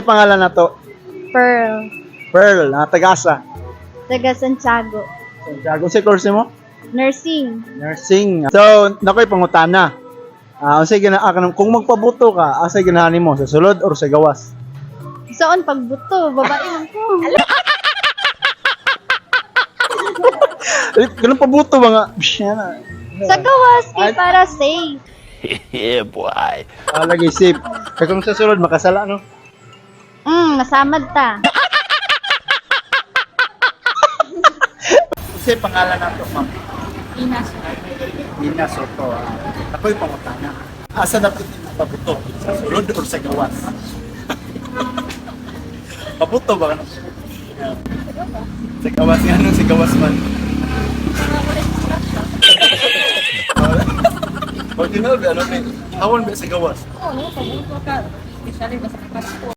Ano pangalan na to? Pearl. Pearl, tagasa. Taga Santiago. Santiago, si course mo? Nursing. Nursing. So, nakoy pangutana. Sige na, kung magpabuto ka, asay ganahan mo, sa sulod or sa gawas? Soon pagbuto, babae lang ko. Ganun pabuto ba nga? Sa gawas, kay para safe. Yeah, boy. Lagi safe. Kaya kung sa sulod, makasala, no? Nasamad ta. Kasi pangalan na to, ma'am. Inas. Ina Soto. Ako'y pangutana. Asa na piti pabuto? Sa sulod or sa gawas? Pabuto ba? Sa gawas nga nung sa gawas man. Original ba? Ano ba? Tawon ba sa gawas? Oo, pabuto ka. Especially sa